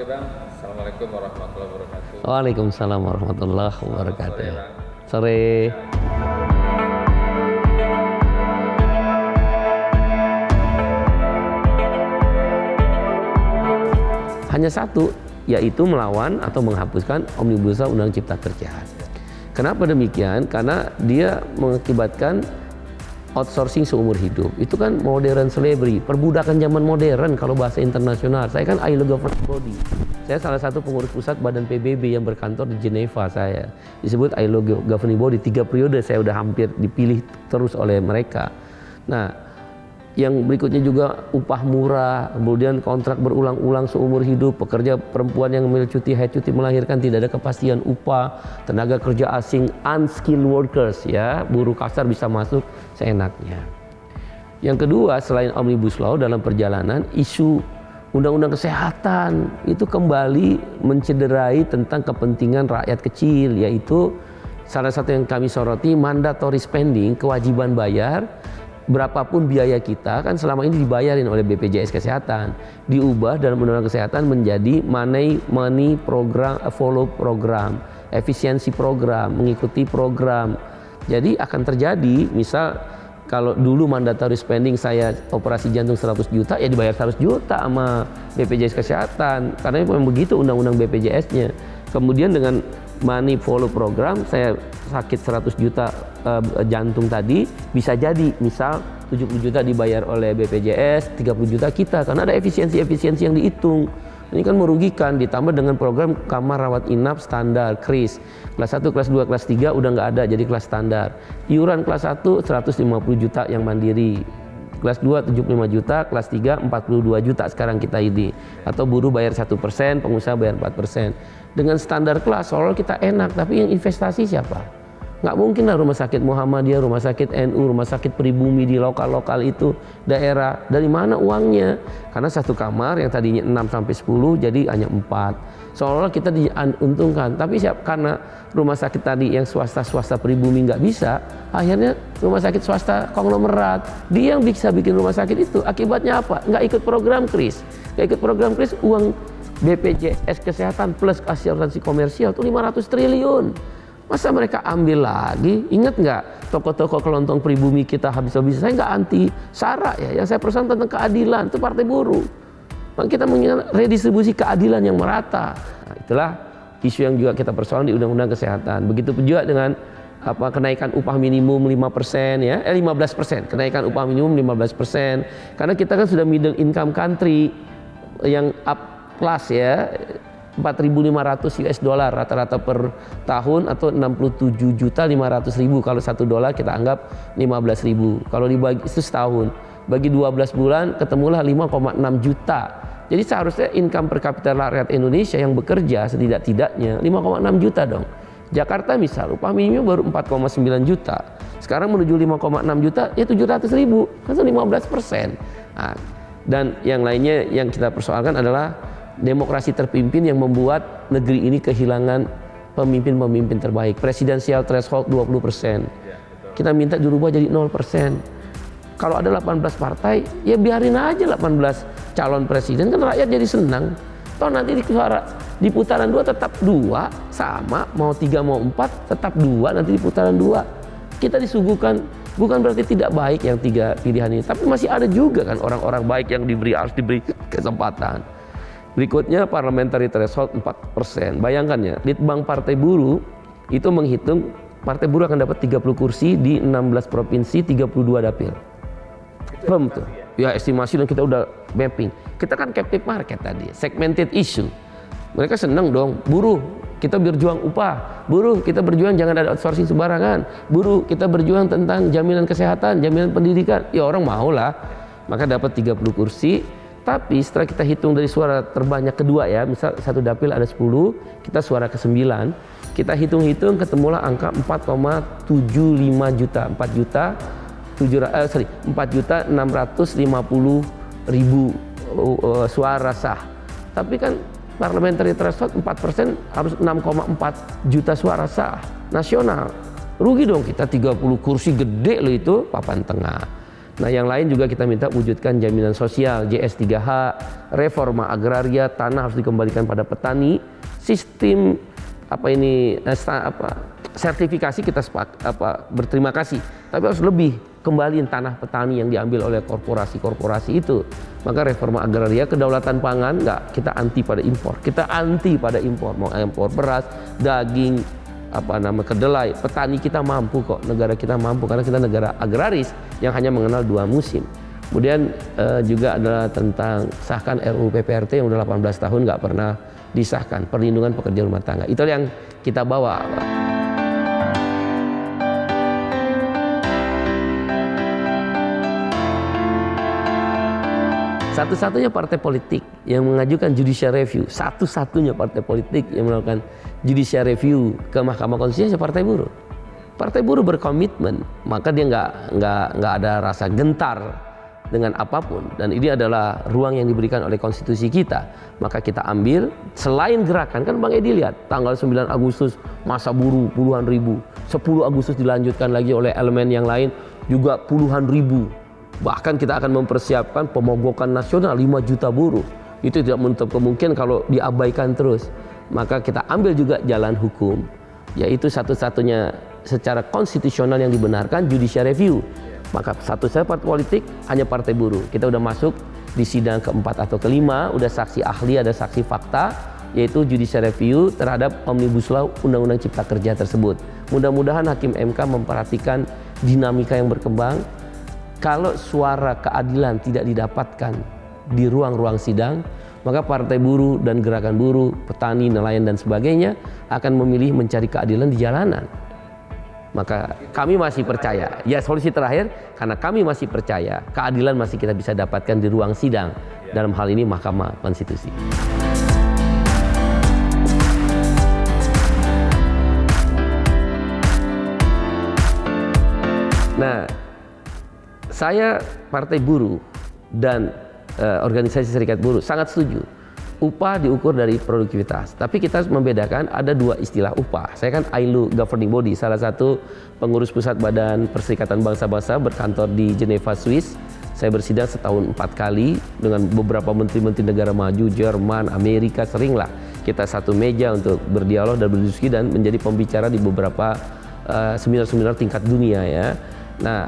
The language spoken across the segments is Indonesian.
Oke Bang, Assalamualaikum warahmatullahi wabarakatuh. Waalaikumsalam warahmatullahi wabarakatuh. Sore, Bang. Sore. Hanya satu, yaitu melawan atau menghapuskan Omnibus Law Undang Cipta Kerja. Kenapa demikian? Karena dia mengakibatkan outsourcing seumur hidup. Itu kan modern slavery, perbudakan zaman modern kalau bahasa internasional. Saya kan ILO governing body. Saya salah satu pengurus pusat Badan PBB yang berkantor di Geneva saya. Disebut ILO governing body. 3 periode saya udah hampir dipilih terus oleh mereka. Nah, yang berikutnya juga upah murah, kemudian kontrak berulang-ulang seumur hidup, pekerja perempuan yang memilih cuti haid, cuti melahirkan, tidak ada kepastian upah, tenaga kerja asing, unskilled workers, ya, buruh kasar bisa masuk seenaknya. Yang kedua, selain Omnibus Law dalam perjalanan, isu undang-undang kesehatan itu kembali mencederai tentang kepentingan rakyat kecil, yaitu salah satu yang kami soroti mandatory spending, kewajiban bayar. Berapapun biaya kita kan selama ini dibayarin oleh BPJS Kesehatan, diubah dalam undang-undang kesehatan menjadi money program, follow program, efisiensi program, mengikuti program. Jadi akan terjadi, misal kalau dulu mandatory spending saya operasi jantung 100 juta, ya dibayar 100 juta sama BPJS Kesehatan, karena memang begitu undang-undang BPJS-nya. Kemudian dengan money follow program, saya sakit 100 juta jantung tadi, bisa jadi misal 70 juta dibayar oleh BPJS, 30 juta kita, karena ada efisiensi-efisiensi yang dihitung. Ini kan merugikan, ditambah dengan program kamar rawat inap standar, KRIS. Kelas 1, kelas 2, kelas 3 udah nggak ada, jadi kelas standar. Iuran kelas 1 150 juta yang mandiri. Kelas 2 75 juta, kelas 3 42 juta sekarang kita ini. Atau buruh bayar 1%, pengusaha bayar 4%. Dengan standar kelas, soalnya kita enak, tapi yang investasi siapa? Nggak mungkin lah rumah sakit Muhammadiyah, rumah sakit NU, rumah sakit pribumi di lokal-lokal itu daerah. Dari mana uangnya? Karena satu kamar yang tadinya 6 sampai 10 jadi hanya 4. Seolah-olah kita diuntungkan. Tapi karena rumah sakit tadi yang swasta pribumi nggak bisa, akhirnya rumah sakit swasta konglomerat. Dia yang bisa bikin rumah sakit itu. Akibatnya apa? Nggak ikut program KRIS. Nggak ikut program KRIS, uang BPJS Kesehatan plus asuransi komersial itu 500 triliun. Masa mereka ambil lagi? Ingat nggak toko-toko kelontong pribumi kita habis-habis? Saya nggak anti SARA ya, yang saya persoalkan tentang keadilan itu partai buruh. Kita menginginkan redistribusi keadilan yang merata. Nah, itulah isu yang juga kita persoalkan di Undang-Undang Kesehatan. Begitu juga dengan kenaikan upah minimum 5% ya, 15%, kenaikan upah minimum 15%. Karena kita kan sudah middle income country yang up class ya. 4.500 US dollar rata-rata per tahun, atau 67.500.000 kalau $1 kita anggap 15.000. Kalau dibagi itu setahun, bagi 12 bulan ketemulah 5,6 juta. Jadi seharusnya income per kapita rakyat Indonesia yang bekerja setidak-tidaknya 5,6 juta dong. Jakarta misal upah minimum baru 4,9 juta. Sekarang menuju 5,6 juta ya 700.000, kan 15%. Nah, dan yang lainnya yang kita persoalkan adalah demokrasi terpimpin yang membuat negeri ini kehilangan pemimpin-pemimpin terbaik. Presidensial threshold 20%. Kita minta dirubah jadi 0%. Kalau ada 18 partai, ya biarin aja 18 calon presiden, kan rakyat jadi senang. Toh nanti di putaran 2 tetap 2 sama, mau 3 mau 4 tetap 2 nanti di putaran 2. Kita disuguhkan, bukan berarti tidak baik yang 3 pilihan ini, tapi masih ada juga kan orang-orang baik yang harus diberi kesempatan. Berikutnya parliamentary threshold 4%. Bayangkan ya, Litbang Partai Buruh itu menghitung Partai Buruh akan dapat 30 kursi di 16 provinsi, 32 dapil. Firm tuh. Ya estimasi, dan kita udah mapping. Kita kan captive market tadi, segmented issue. Mereka senang dong, buruh kita berjuang upah, buruh kita berjuang jangan ada outsourcing sembarangan, buruh kita berjuang tentang jaminan kesehatan, jaminan pendidikan. Ya orang mau lah. Maka dapat 30 kursi. Tapi setelah kita hitung dari suara terbanyak kedua ya, misal satu dapil ada 10, kita suara ke-9, kita hitung-hitung ketemulah angka 4,75 juta, 4.650.000 suara sah. Tapi kan parliamentary threshold 4% harus 6,4 juta suara sah nasional. Rugi dong kita, 30 kursi gede loh itu, papan tengah. Nah, yang lain juga kita minta wujudkan jaminan sosial, JS3H, reforma agraria, tanah harus dikembalikan pada petani, sistem sertifikasi kita berterima kasih, tapi harus lebih kembaliin tanah petani yang diambil oleh korporasi-korporasi itu. Maka reforma agraria, kedaulatan pangan, kita anti pada impor, mau impor beras, daging, kedelai. Petani kita mampu kok, negara kita mampu karena kita negara agraris yang hanya mengenal 2 musim. Kemudian juga adalah tentang sahkan RUU PPRT yang udah 18 tahun nggak pernah disahkan, perlindungan pekerja rumah tangga. Itu yang kita bawa. Satu-satunya partai politik yang mengajukan judicial review, satu-satunya partai politik yang melakukan judicial review ke Mahkamah Konstitusi Partai Buruh. Partai Buruh berkomitmen, maka dia nggak ada rasa gentar dengan apapun. Dan ini adalah ruang yang diberikan oleh konstitusi kita. Maka kita ambil, selain gerakan, kan Bang Edi lihat, tanggal 9 Agustus masa buruh puluhan ribu, 10 Agustus dilanjutkan lagi oleh elemen yang lain juga puluhan ribu. Bahkan kita akan mempersiapkan pemogokan nasional 5 juta buruh. Itu tidak menutup kemungkinan kalau diabaikan terus. Maka kita ambil juga jalan hukum, yaitu satu-satunya secara konstitusional yang dibenarkan judicial review. Maka satu-satunya partai politik hanya Partai Buruh. Kita udah masuk di sidang keempat atau kelima, udah saksi ahli, ada saksi fakta, yaitu judicial review terhadap Omnibus Law Undang-Undang Cipta Kerja tersebut. Mudah-mudahan Hakim MK memperhatikan dinamika yang berkembang. Kalau suara keadilan tidak didapatkan di ruang-ruang sidang, maka Partai Buruh dan gerakan buruh, petani, nelayan dan sebagainya akan memilih mencari keadilan di jalanan. Maka kami masih percaya, ya solusi terakhir, karena kami masih percaya keadilan masih kita bisa dapatkan di ruang sidang, dalam hal ini Mahkamah Konstitusi. Nah, saya Partai Buruh dan organisasi serikat buruh sangat setuju upah diukur dari produktivitas. Tapi kita harus membedakan, ada 2 istilah upah. Saya kan ILO governing body, salah satu pengurus pusat Badan Perserikatan Bangsa-Bangsa, berkantor di Geneva, Swiss. Saya bersidang setahun 4 kali dengan beberapa menteri-menteri negara maju, Jerman, Amerika, seringlah kita satu meja untuk berdialog dan berdiskusi dan menjadi pembicara di beberapa seminar-seminar tingkat dunia ya. Nah,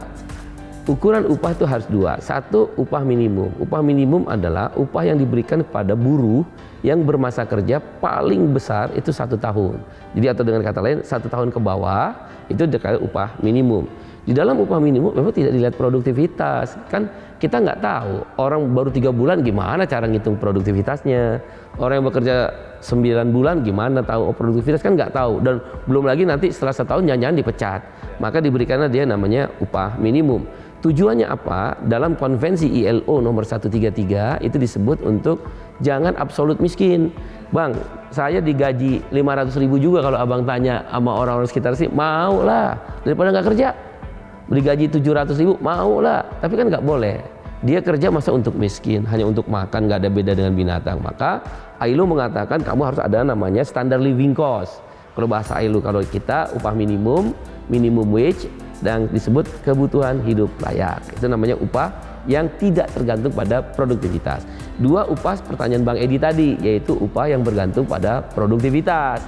ukuran upah itu harus 2. Satu, upah minimum. Upah minimum adalah upah yang diberikan kepada buruh yang bermasa kerja paling besar itu 1 tahun. Jadi atau dengan kata lain 1 tahun ke bawah itu dikatakan upah minimum. Di dalam upah minimum memang tidak dilihat produktivitas. Kan kita nggak tahu orang baru 3 bulan gimana cara ngitung produktivitasnya. Orang yang bekerja 9 bulan gimana tahu produktivitas, kan nggak tahu. Dan belum lagi nanti setelah setahun jangan-jangan dipecat. Maka diberikanlah dia namanya upah minimum. Tujuannya apa? Dalam konvensi ILO nomor 133 itu disebut untuk jangan absolut miskin. Bang, saya digaji 500.000 juga kalau abang tanya sama orang-orang sekitar sih, mau lah. Daripada nggak kerja. Digaji 700.000, mau lah. Tapi kan nggak boleh. Dia kerja masa untuk miskin, hanya untuk makan, nggak ada beda dengan binatang. Maka ILO mengatakan kamu harus ada namanya standard living cost. Kalau bahasa ILO, kalau kita upah minimum, minimum wage, dan disebut kebutuhan hidup layak. Itu namanya upah yang tidak tergantung pada produktivitas. 2, upah pertanyaan Bang Edi tadi, yaitu upah yang bergantung pada produktivitas.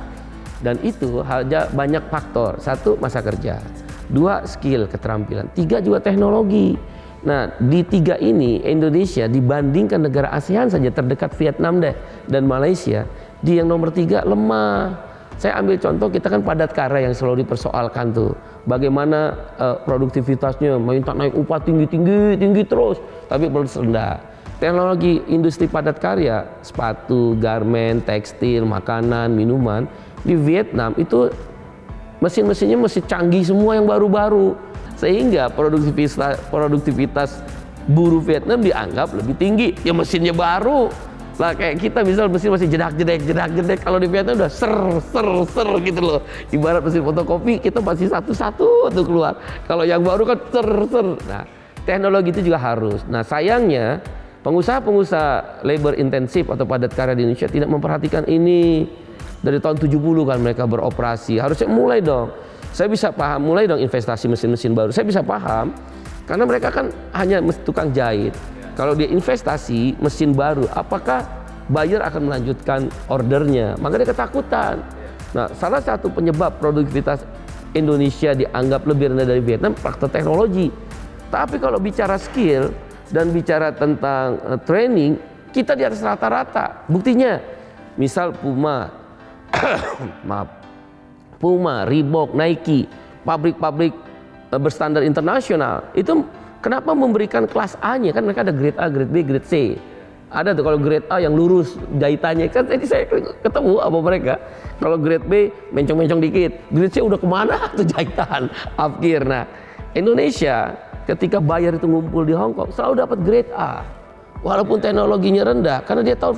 Dan itu hanya banyak faktor. 1, masa kerja. 2, skill, keterampilan. 3, juga teknologi. Nah, di 3 ini Indonesia dibandingkan negara ASEAN saja terdekat Vietnam dan Malaysia, di yang nomor 3 lemah. Saya ambil contoh, kita kan padat karya yang selalu dipersoalkan tuh. Bagaimana produktivitasnya, minta naik upah tinggi terus, tapi produksi rendah. Teknologi industri padat karya, sepatu, garmen, tekstil, makanan, minuman, di Vietnam itu mesin-mesinnya masih canggih semua yang baru-baru. Sehingga produktivitas buruh Vietnam dianggap lebih tinggi. Ya mesinnya baru. Lah kayak kita misal mesin masih jedak-jedek, kalau di Vietnam udah ser gitu loh. Ibarat mesin fotokopi kita masih satu-satu tuh keluar. Kalau yang baru kan ser. Nah, teknologi itu juga harus. Nah, sayangnya pengusaha-pengusaha labor intensif atau padat karya di Indonesia tidak memperhatikan ini. Dari tahun 70 kan mereka beroperasi. Harusnya mulai dong. Saya bisa paham, mulai dong investasi mesin-mesin baru. Saya bisa paham Karena mereka kan hanya tukang jahit. Kalau dia investasi mesin baru, apakah buyer akan melanjutkan ordernya? Maka dia ketakutan. Nah, salah satu penyebab produktivitas Indonesia dianggap lebih rendah dari Vietnam faktor teknologi. Tapi kalau bicara skill dan bicara tentang training, kita di atas rata-rata. Buktinya, misal Puma, Puma, Reebok, Nike, pabrik-pabrik berstandar internasional itu kenapa memberikan kelas A-nya? Kan mereka ada grade A, grade B, grade C. Ada tuh kalau grade A yang lurus jahitannya, kan tadi saya ketemu sama mereka. Kalau grade B mencong-mencong dikit, grade C udah kemana tuh jahitan, afkir. Nah, Indonesia ketika buyer itu ngumpul di Hong Kong selalu dapat grade A. Walaupun teknologinya rendah, karena dia tahu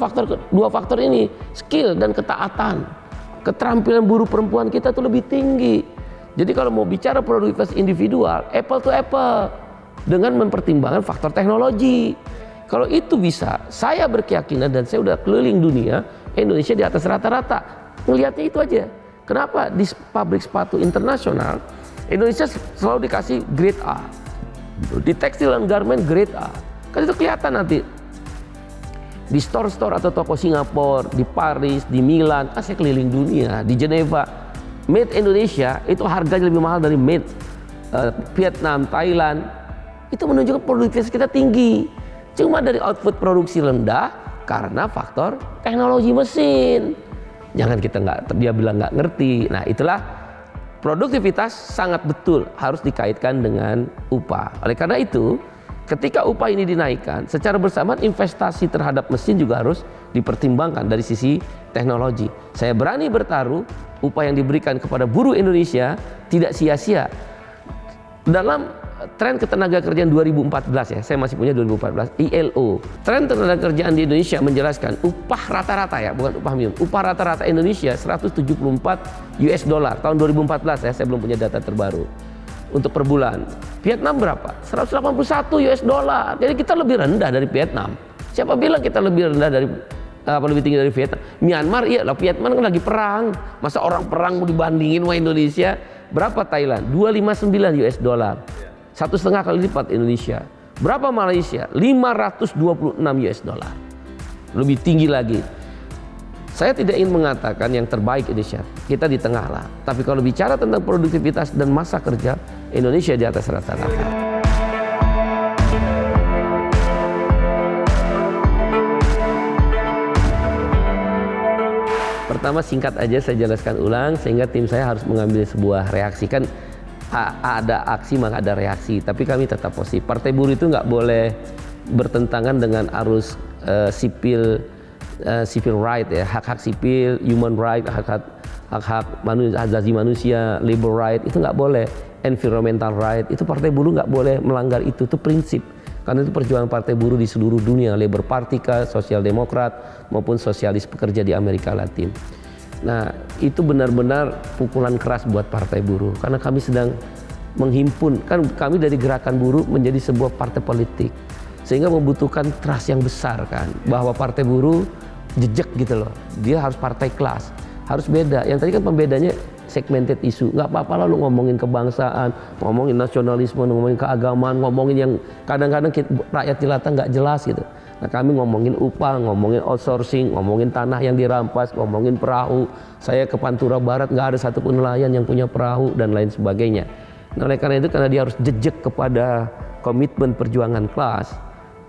dua faktor ini, skill dan ketaatan. Keterampilan buruh perempuan kita tuh lebih tinggi. Jadi kalau mau bicara produktivitas individual, apple to apple dengan mempertimbangkan faktor teknologi. Kalau itu bisa, saya berkeyakinan dan saya udah keliling dunia, Indonesia di atas rata-rata. Ngelihatnya itu aja. Kenapa di pabrik sepatu internasional Indonesia selalu dikasih grade A. Di tekstil dan garment grade A. Kan itu kelihatan nanti di store-store atau toko Singapura, di Paris, di Milan, kan saya keliling dunia, di Geneva. Made Indonesia itu harganya lebih mahal dari made Vietnam, Thailand. Itu menunjukkan produktivitas kita tinggi. Cuma dari output produksi rendah karena faktor teknologi mesin. Jangan dia bilang nggak ngerti. Nah, itulah produktivitas sangat betul harus dikaitkan dengan upah. Oleh karena itu, ketika upah ini dinaikkan, secara bersamaan investasi terhadap mesin juga harus dipertimbangkan dari sisi teknologi. Saya berani bertaruh upah yang diberikan kepada buruh Indonesia tidak sia-sia. Dalam tren ketenaga kerjaan 2014 ya, saya masih punya 2014, ILO. Tren ketenaga kerjaan di Indonesia menjelaskan upah rata-rata ya, bukan upah minimum. Upah rata-rata Indonesia 174 US dollar tahun 2014 ya, saya belum punya data terbaru. Untuk per bulan. Vietnam berapa? 181 US dollar. Jadi kita lebih rendah dari Vietnam. Siapa bilang kita lebih rendah dari lebih tinggi dari Vietnam? Myanmar iya lah, Vietnam kan lagi perang. Masa orang perang mau dibandingin sama Indonesia? Berapa Thailand? 259 US dollar. 1,5 kali lipat Indonesia. Berapa Malaysia? 526 US dollar. Lebih tinggi lagi. Saya tidak ingin mengatakan yang terbaik Indonesia, kita di tengah lah. Tapi kalau bicara tentang produktivitas dan masa kerja, Indonesia di atas rata-rata. Pertama singkat aja saya jelaskan ulang sehingga tim saya harus mengambil sebuah reaksi. Kan ada aksi maka ada reaksi, tapi kami tetap positif. Partai Buruh itu nggak boleh bertentangan dengan arus civil right ya, hak-hak sipil, human right, hak-hak asasi manusia, labor right, itu nggak boleh. Environmental right, itu Partai Buruh nggak boleh melanggar itu prinsip. Karena itu perjuangan Partai Buruh di seluruh dunia, Labour Party, Sosial Demokrat maupun sosialis pekerja di Amerika Latin. Nah, itu benar-benar pukulan keras buat Partai Buruh karena kami sedang menghimpun, kan kami dari gerakan buruh menjadi sebuah partai politik. Sehingga membutuhkan trust yang besar kan, bahwa Partai Buruh jejak gitu loh. Dia harus partai kelas, harus beda. Yang tadi kan pembedanya segmented isu. Nggak apa-apa lah lu ngomongin kebangsaan, ngomongin nasionalisme, ngomongin keagamaan, ngomongin yang kadang-kadang rakyat jelata nggak jelas gitu. Nah, kami ngomongin upah, ngomongin outsourcing, ngomongin tanah yang dirampas, ngomongin perahu. Saya ke Pantura Barat nggak ada satupun nelayan yang punya perahu dan lain sebagainya. Nah, oleh karena itu karena dia harus jejak kepada komitmen perjuangan kelas,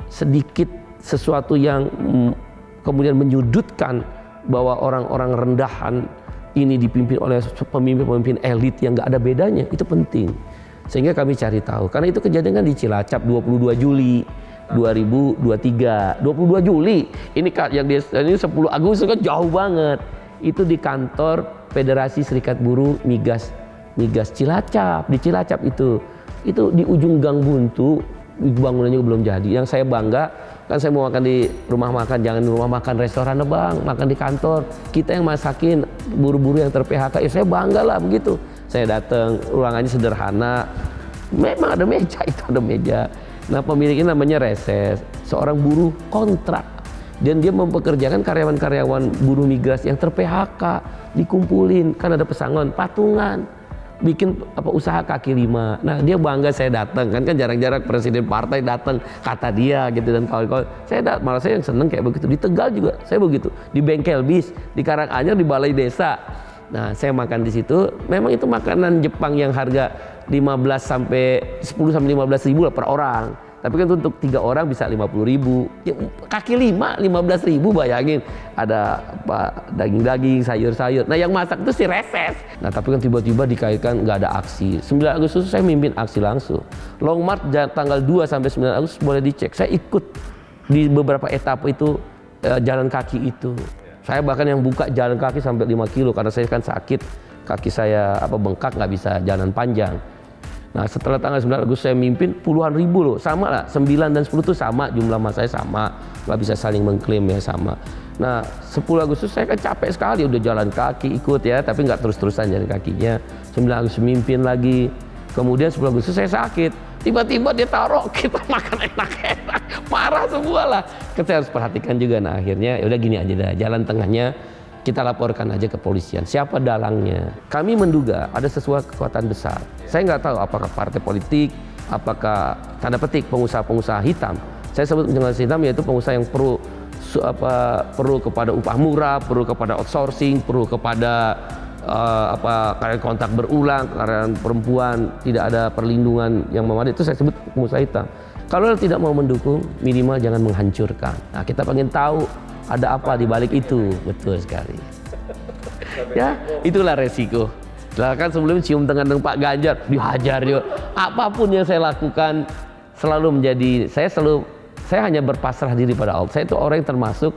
sedikit sesuatu yang kemudian menyudutkan bahwa orang-orang rendahan ini dipimpin oleh pemimpin-pemimpin elit yang nggak ada bedanya, itu penting. Sehingga kami cari tahu, karena itu kejadian kan di Cilacap 22 Juli 2023. 22 Juli, ini yang 10 Agustus kan jauh banget. Itu di kantor Federasi Serikat Buruh Migas Cilacap, di Cilacap itu di ujung Gang Buntu, bangunannya belum jadi. Yang saya bangga, kan saya mau makan di rumah makan, jangan di rumah makan restoran bang, makan di kantor. Kita yang masakin buruh-buruh yang ter-PHK, ya saya bangga lah begitu. Saya datang, ruangannya sederhana, memang ada meja, itu ada meja. Nah, pemiliknya namanya Reses, seorang buruh kontrak. Dan dia mempekerjakan karyawan-karyawan buruh migras yang ter-PHK, dikumpulin, kan ada pesangon, patungan. bikin usaha kaki lima. Nah dia bangga saya datang, kan jarang-jarang presiden partai datang, kata dia gitu, dan kawan-kawan. Malah saya yang seneng kayak begitu. Di Tegal juga saya begitu, di bengkel bis, di Karanganyar, di balai desa. Nah saya makan di situ. Memang itu makanan Jepang yang harga 10 sampai 15 ribu lah per orang. Tapi kan untuk 3 orang bisa 50 ribu. Ya, kaki lima 15 ribu, bayangin. Ada daging-daging, sayur-sayur. Nah yang masak itu si reses. Nah tapi kan tiba-tiba dikaitkan nggak ada aksi. 9 Agustus saya mimpin aksi langsung. Long March tanggal 2 sampai 9 Agustus boleh dicek. Saya ikut di beberapa etapa itu, jalan kaki itu. Saya bahkan yang buka jalan kaki sampai 5 kilo karena saya kan sakit. Kaki saya bengkak, nggak bisa jalan panjang. Nah setelah tanggal 9 Agustus saya mimpin puluhan ribu loh, sama lah, 9 dan 10 itu sama, jumlah massa saya sama, nggak bisa saling mengklaim ya sama. Nah 10 Agustus saya kan capek sekali, udah jalan kaki ikut ya, tapi nggak terus-terusan jalan kakinya. 9 Agustus mimpin lagi, kemudian 10 Agustus saya sakit, tiba-tiba dia taruh kita makan enak-enak, marah semua lah. Kita harus perhatikan juga. Nah akhirnya ya udah gini aja dah, jalan tengahnya kita laporkan aja ke polisian, siapa dalangnya. Kami menduga ada sesuatu kekuatan besar. Saya nggak tahu apakah partai politik, apakah tanda petik pengusaha-pengusaha hitam. Saya sebut pengusaha hitam yaitu pengusaha yang perlu kepada upah murah, perlu kepada outsourcing, perlu kepada karyawan kontrak berulang, karyawan perempuan tidak ada perlindungan yang memadai. Itu saya sebut pengusaha hitam. Kalau tidak mau mendukung, minimal jangan menghancurkan. Nah kita pengen tahu ada apa di balik itu. Betul sekali. Ya, itulah resiko. Lah kan sebelum cium tangan dengan Pak Ganjar, dihajar yuk. Apapun yang saya lakukan selalu menjadi, saya hanya berpasrah diri pada Allah. Saya itu orang yang termasuk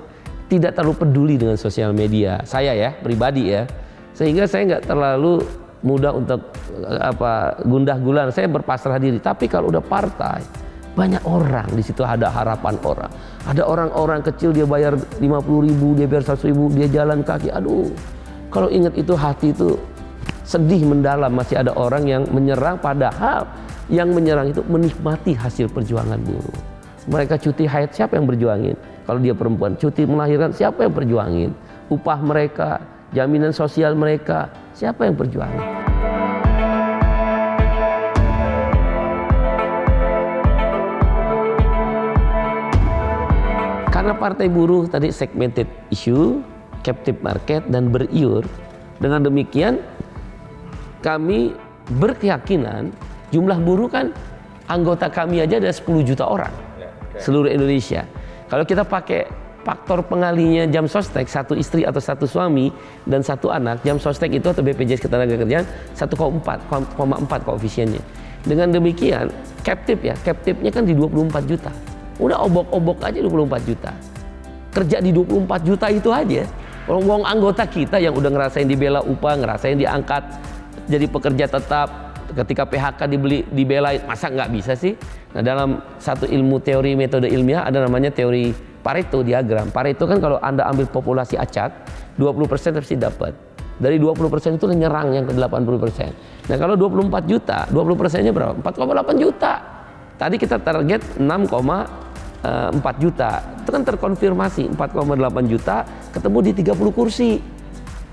tidak terlalu peduli dengan sosial media. Saya ya, pribadi ya. Sehingga saya nggak terlalu mudah untuk gundah gulana. Saya berpasrah diri. Tapi kalau udah partai, banyak orang di situ, ada harapan orang. Ada orang-orang kecil dia bayar 50 ribu, dia bayar 100 ribu, dia jalan kaki. Aduh, kalau ingat itu hati itu sedih mendalam. Masih ada orang yang menyerang, padahal yang menyerang itu menikmati hasil perjuangan buruh. Mereka cuti haid, siapa yang berjuangin? Kalau dia perempuan, cuti melahirkan, siapa yang berjuangin? Upah mereka, jaminan sosial mereka, siapa yang berjuangin? Karena partai buruh tadi segmented issue, captive market, dan beriur. Dengan demikian kami berkeyakinan jumlah buruh kan anggota kami aja ada 10 juta orang seluruh Indonesia. Kalau kita pakai faktor pengalinya jam sostek, satu istri atau satu suami dan satu anak, jam sostek itu atau BPJS Ketenagakerjaan 1,4 koefisiennya. Dengan demikian captive-nya kan di 24 juta. Udah obok-obok aja 24 juta. Kerja di 24 juta itu aja. Wong anggota kita yang udah ngerasain dibela upah, ngerasain diangkat jadi pekerja tetap, ketika PHK dibelain, masa nggak bisa sih? Nah dalam satu ilmu teori metode ilmiah ada namanya teori Pareto diagram. Pareto kan kalau Anda ambil populasi acak, 20% pasti dapat. Dari 20% itu nyerang yang ke 80%. Nah kalau 24 juta, 20%-nya berapa? 4,8 juta. Tadi kita target 6,4 juta, itu kan terkonfirmasi 4,8 juta ketemu di 30 kursi.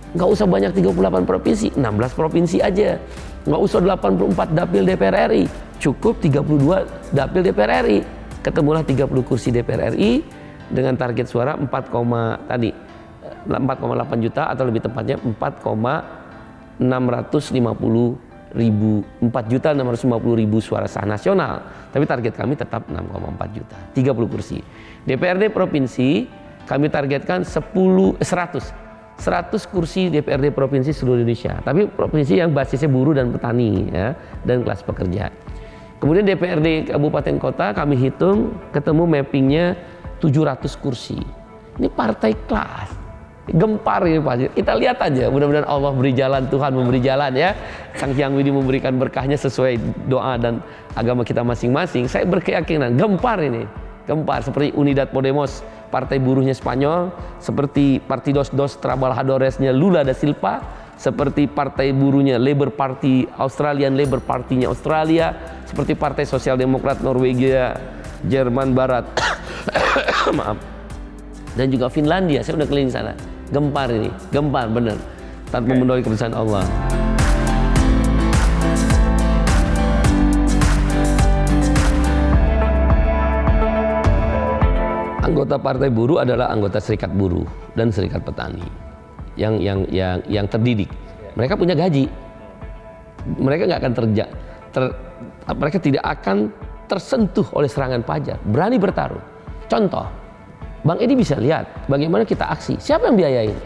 Nggak usah banyak 38 provinsi, 16 provinsi aja. Nggak usah 84 dapil DPR RI, cukup 32 dapil DPR RI. Ketemulah 30 kursi DPR RI dengan target suara 4,8 juta atau lebih tepatnya 4.650.000 suara sah nasional. Tapi target kami tetap 6,4 juta, 30 kursi. DPRD provinsi kami targetkan 100 kursi DPRD provinsi seluruh Indonesia. Tapi provinsi yang basisnya buruh dan petani ya, dan kelas pekerja. Kemudian DPRD kabupaten kota kami hitung ketemu mappingnya 700 kursi. Ini partai kelas. Gempar ini Pak. Kita lihat aja, mudah-mudahan Allah beri jalan, Tuhan memberi jalan ya. Sang Hyang Widi memberikan berkahnya sesuai doa dan agama kita masing-masing. Saya berkeyakinan gempar ini. Gempar seperti Unidad Podemos, partai buruhnya Spanyol, seperti Partidos dos Trabajadoresnya Lula da Silva, seperti partai buruhnya Labour Party, Australian Labour Party-nya Australia, seperti Partai Sosial Demokrat Norwegia, Jerman Barat. Maaf. Dan juga Finlandia, saya udah keliling sana. Gempar ini, gempar bener. Tanpa menolak keputusan Allah. Anggota Partai Buruh adalah anggota serikat buruh dan serikat petani yang terdidik. Mereka punya gaji. Mereka nggak akan mereka tidak akan tersentuh oleh serangan pajak. Berani bertaruh. Contoh, Bang Edi bisa lihat bagaimana kita aksi. Siapa yang biayain?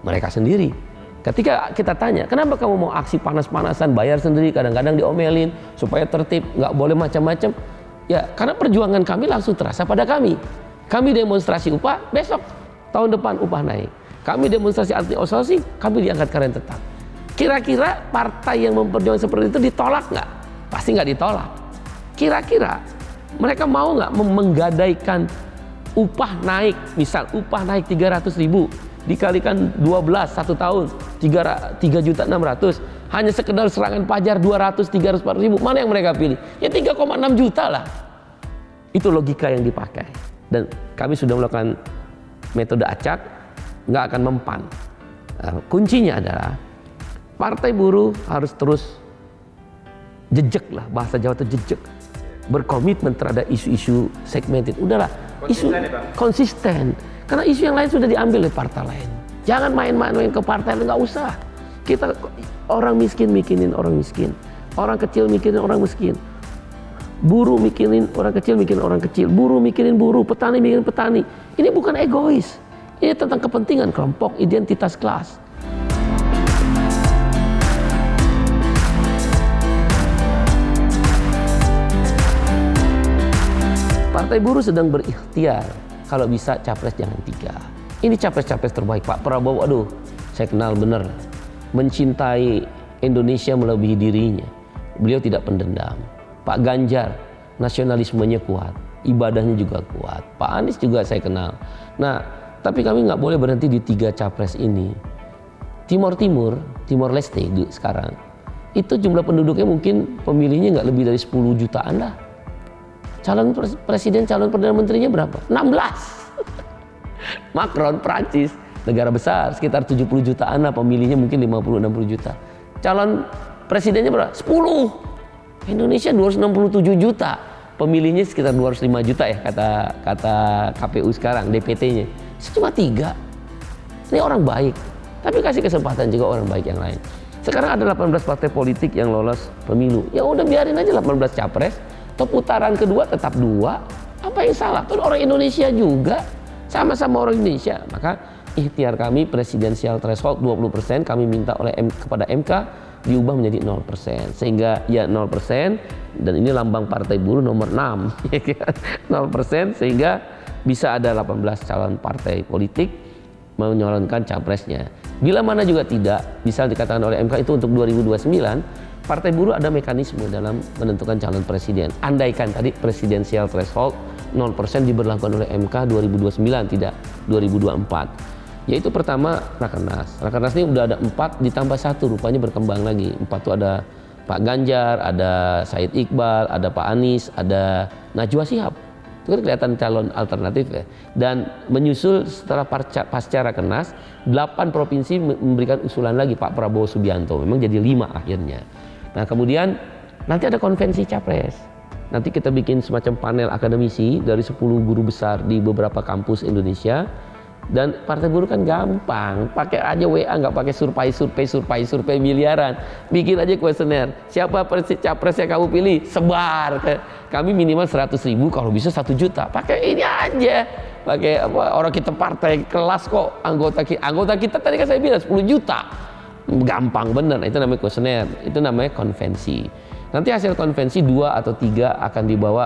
Mereka sendiri. Ketika kita tanya, kenapa kamu mau aksi panas-panasan, bayar sendiri, kadang-kadang diomelin supaya tertib, nggak boleh macam-macam. Ya, karena perjuangan kami langsung terasa pada kami. Kami demonstrasi upah, besok tahun depan upah naik. Kami demonstrasi anti outsourcing, kami diangkat karyawan tetap. Kira-kira partai yang memperjuangkan seperti itu ditolak nggak? Pasti nggak ditolak. Kira-kira mereka mau nggak menggadaikan upah naik, misal upah naik 300.000 dikalikan 12 satu tahun 3.600.000 hanya sekedar serangan pajak 200-300-400.000, mana yang mereka pilih? Ya 3,6 juta lah. Itu logika yang dipakai dan kami sudah melakukan metode acak, nggak akan mempan. Nah, kuncinya adalah Partai Buruh harus terus jejak lah, bahasa Jawa itu jejak, berkomitmen terhadap isu-isu segmented. Udahlah, isu konsisten. Karena isu yang lain sudah diambil oleh partai lain. Jangan main-main ke partai lain, nggak usah. Kita orang miskin mikinin orang miskin, orang kecil mikinin orang miskin, buruh mikinin orang kecil, mikinin orang kecil, buruh mikinin buruh, petani mikinin petani. Ini bukan egois. Ini tentang kepentingan kelompok, identitas kelas. Partai Buruh sedang berikhtiar. Kalau bisa capres jangan 3. Ini capres-capres terbaik. Pak Prabowo, aduh, saya kenal benar. Mencintai Indonesia melebihi dirinya. Beliau tidak pendendam. Pak Ganjar, nasionalismenya kuat. Ibadahnya juga kuat. Pak Anies juga saya kenal. Nah, tapi kami nggak boleh berhenti di 3 capres ini. Timor Leste sekarang. Itu jumlah penduduknya mungkin pemilihnya nggak lebih dari 10 jutaan lah. Calon presiden, calon perdana menterinya berapa? 16. Macron, Prancis, negara besar, sekitar 70 jutaan lah pemilihnya, mungkin 50-60 juta. Calon presidennya berapa? 10. Indonesia 267 juta. Pemilihnya sekitar 205 juta ya kata KPU sekarang, DPT-nya. Cuma 3. Ini orang baik. Tapi kasih kesempatan juga orang baik yang lain. Sekarang ada 18 partai politik yang lolos pemilu. Ya udah biarin aja 18 capres. Atau putaran kedua tetap 2, apa yang salah? Itu orang Indonesia juga, sama-sama orang Indonesia. Maka ikhtiar kami presidensial threshold 20%, kami minta kepada MK diubah menjadi 0%, sehingga ya 0%, dan ini lambang Partai Buruh nomor 6, 0%, sehingga bisa ada 18 calon partai politik menyalonkan capresnya. Bila mana juga tidak, bisa dikatakan oleh MK itu untuk 2029, Partai Buruh ada mekanisme dalam menentukan calon presiden. Andaikan tadi presidensial threshold 0% diberlakukan oleh MK 2029, tidak 2024. Yaitu pertama Rakernas. Rakernas ini udah ada 4 ditambah 1, rupanya berkembang lagi. 4 itu ada Pak Ganjar, ada Said Iqbal, ada Pak Anies, ada Najwa Shihab. Itu kan kelihatan calon alternatif ya. Dan menyusul setelah pasca Rakernas, 8 provinsi memberikan usulan lagi Pak Prabowo Subianto. Memang jadi 5 akhirnya. Nah kemudian nanti ada konvensi capres. Nanti kita bikin semacam panel akademisi dari 10 guru besar di beberapa kampus Indonesia. Dan Partai Buruh kan gampang, pakai aja WA, nggak pakai survei miliaran. Bikin aja kuesioner, siapa capres yang kamu pilih, sebar. Kami minimal 100.000, kalau bisa 1 juta. Pakai ini aja, pakai apa? Orang kita partai kelas kok, anggota kita tadi kan saya bilang 10 juta. Gampang bener, itu namanya kuesioner, itu namanya konvensi. Nanti hasil konvensi 2 atau 3 akan dibawa,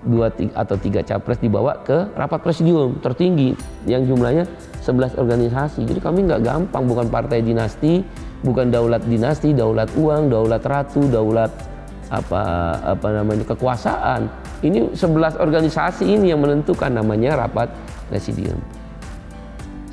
2 atau 3 capres dibawa ke rapat presidium tertinggi yang jumlahnya 11 organisasi. Jadi kami nggak gampang, bukan partai dinasti, bukan daulat dinasti, daulat uang, daulat ratu, daulat apa namanya kekuasaan. Ini 11 organisasi ini yang menentukan, namanya rapat presidium.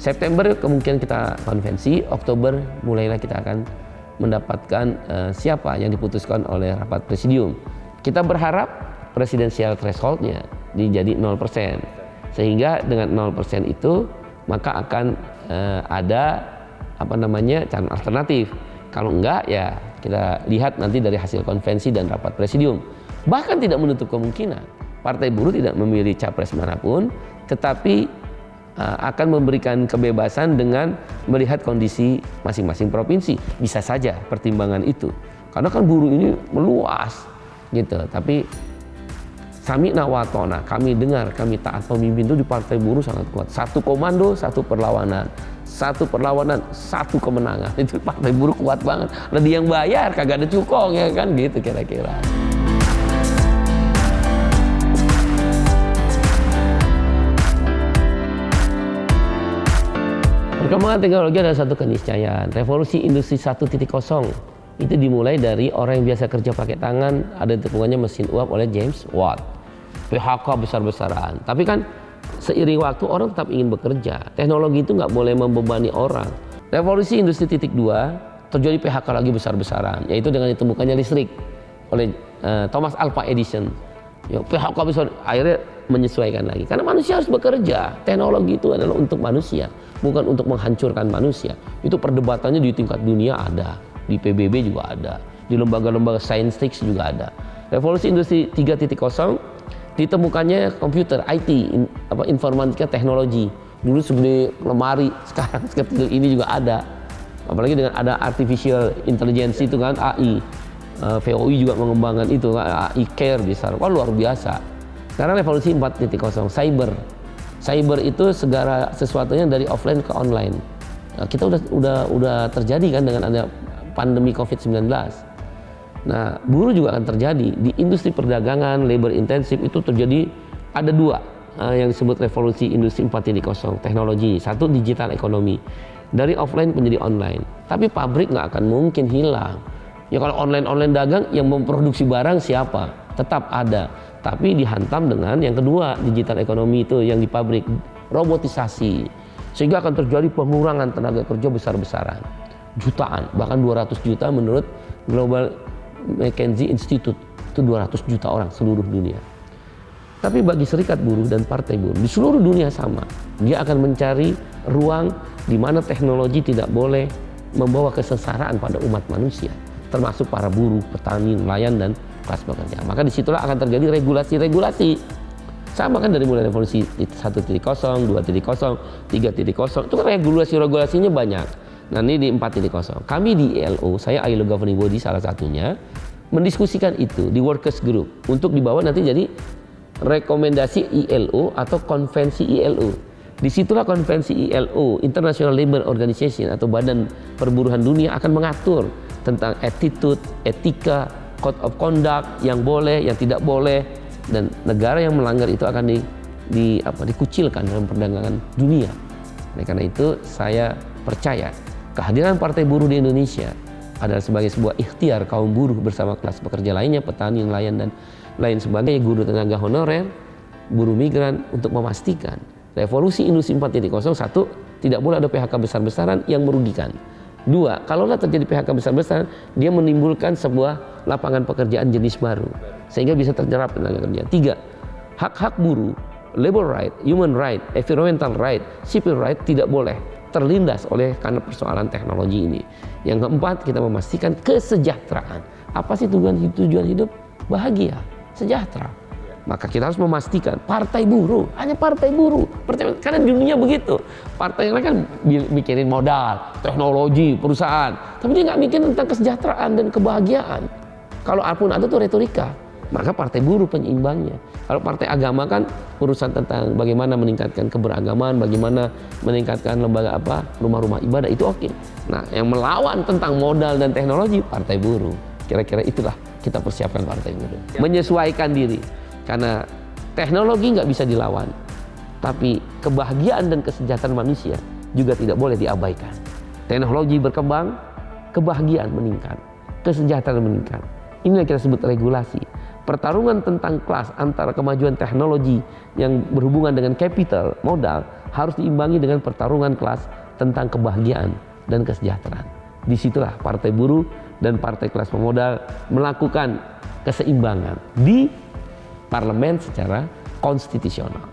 September kemungkinan kita konvensi, Oktober mulailah kita akan mendapatkan siapa yang diputuskan oleh rapat presidium. Kita berharap presidensial thresholdnya jadi 0%, sehingga dengan 0% itu maka akan ada calon alternatif. Kalau enggak ya kita lihat nanti dari hasil konvensi dan rapat presidium. Bahkan tidak menutup kemungkinan Partai Buruh tidak memilih capres manapun, tetapi akan memberikan kebebasan dengan melihat kondisi masing-masing provinsi. Bisa saja pertimbangan itu. Karena kan buruh ini meluas gitu. Tapi sami'na wa ata'na, kami dengar, kami taat pemimpin itu di Partai Buruh sangat kuat. Satu komando, satu perlawanan. Satu perlawanan, satu kemenangan. Itu Partai Buruh kuat banget. Lah dia yang bayar, kagak ada cukong ya kan gitu kira-kira. Perkembangan teknologi adalah satu keniscayaan. Revolusi industri 1.0 itu dimulai dari orang yang biasa kerja pakai tangan, ada ditemukannya mesin uap oleh James Watt. PHK besar-besaran. Tapi kan seiring waktu orang tetap ingin bekerja. Teknologi itu nggak boleh membebani orang. Revolusi industri 2 terjadi PHK lagi besar-besaran, yaitu dengan ditemukannya listrik oleh Thomas Alva Edison. Ya, PHK besar, akhirnya menyesuaikan lagi. Karena manusia harus bekerja. Teknologi itu adalah untuk manusia, bukan untuk menghancurkan manusia. Itu perdebatannya di tingkat dunia ada, di PBB juga ada, di lembaga-lembaga saintifik juga ada. Revolusi industri 3.0 ditemukannya komputer, IT, informatika teknologi. Dulu segede lemari, sekarang sekecil ini juga ada. Apalagi dengan ada artificial intelligence itu kan, AI. VOI juga mengembangkan itu, AI Care besar, wah luar biasa. Sekarang revolusi 4.0, cyber. Cyber itu segala sesuatunya dari offline ke online. Nah, kita udah terjadi kan dengan ada pandemi COVID-19. Nah, buruh juga akan terjadi di industri perdagangan, labor intensif itu terjadi ada dua yang disebut revolusi industri 4.0 teknologi. Satu digital ekonomi, dari offline menjadi online. Tapi pabrik nggak akan mungkin hilang. Ya kalau online dagang yang memproduksi barang siapa? Tetap ada. Tapi dihantam dengan yang kedua digital ekonomi itu yang di pabrik, robotisasi. Sehingga akan terjadi pengurangan tenaga kerja besar-besaran. Jutaan, bahkan 200 juta menurut Global McKinsey Institute. Itu 200 juta orang seluruh dunia. Tapi bagi serikat buruh dan partai buruh di seluruh dunia sama. Dia akan mencari ruang di mana teknologi tidak boleh membawa kesengsaraan pada umat manusia, termasuk para buruh, petani, nelayan, dan kelas pekerja. Maka disitulah akan terjadi regulasi-regulasi. Sama kan dari mulai revolusi 1.0, 2.0, 3.0, itu kan regulasi-regulasinya banyak. Nah ini di 4.0. Kami di ILO, saya ILO Governing Body salah satunya, mendiskusikan itu di workers group untuk dibawa nanti jadi rekomendasi ILO atau konvensi ILO. Disitulah konvensi ILO, International Labour Organization atau Badan Perburuhan Dunia akan mengatur tentang attitude, etika, code of conduct yang boleh, yang tidak boleh, dan negara yang melanggar itu akan dikucilkan dalam perdagangan dunia. Nah, karena itu saya percaya kehadiran Partai Buruh di Indonesia adalah sebagai sebuah ikhtiar kaum buruh bersama kelas pekerja lainnya, petani, nelayan, dan lain sebagainya, guru tenaga honorer, buruh migran, untuk memastikan revolusi industri 4.0 satu, tidak boleh ada PHK besar-besaran yang merugikan. Dua, kalaulah terjadi PHK besar-besaran, dia menimbulkan sebuah lapangan pekerjaan jenis baru sehingga bisa terjerap tenaga kerja. Tiga, hak-hak buruh, labor right, human right, environmental right, civil right tidak boleh terlindas oleh karena persoalan teknologi ini. Yang keempat, kita memastikan kesejahteraan. Apa sih tujuan hidup? Bahagia, sejahtera. Maka kita harus memastikan partai buruh, hanya partai buruh. Karena di dunia begitu. Partai yang lain kan mikirin modal, teknologi, perusahaan. Tapi dia nggak mikirin tentang kesejahteraan dan kebahagiaan. Kalau apapun ada tuh retorika. Maka partai buruh penyeimbangnya. Kalau partai agama kan urusan tentang bagaimana meningkatkan keberagaman, bagaimana meningkatkan lembaga rumah-rumah ibadah, itu oke. Nah, yang melawan tentang modal dan teknologi, partai buruh. Kira-kira itulah kita persiapkan partai buruh. Menyesuaikan diri. Karena teknologi nggak bisa dilawan, tapi kebahagiaan dan kesejahteraan manusia juga tidak boleh diabaikan. Teknologi berkembang, kebahagiaan meningkat, kesejahteraan meningkat. Ini yang kita sebut regulasi. Pertarungan tentang kelas antara kemajuan teknologi yang berhubungan dengan capital, modal, harus diimbangi dengan pertarungan kelas tentang kebahagiaan dan kesejahteraan. Disitulah partai buruh dan partai kelas pemodal melakukan keseimbangan di parlemen secara konstitusional.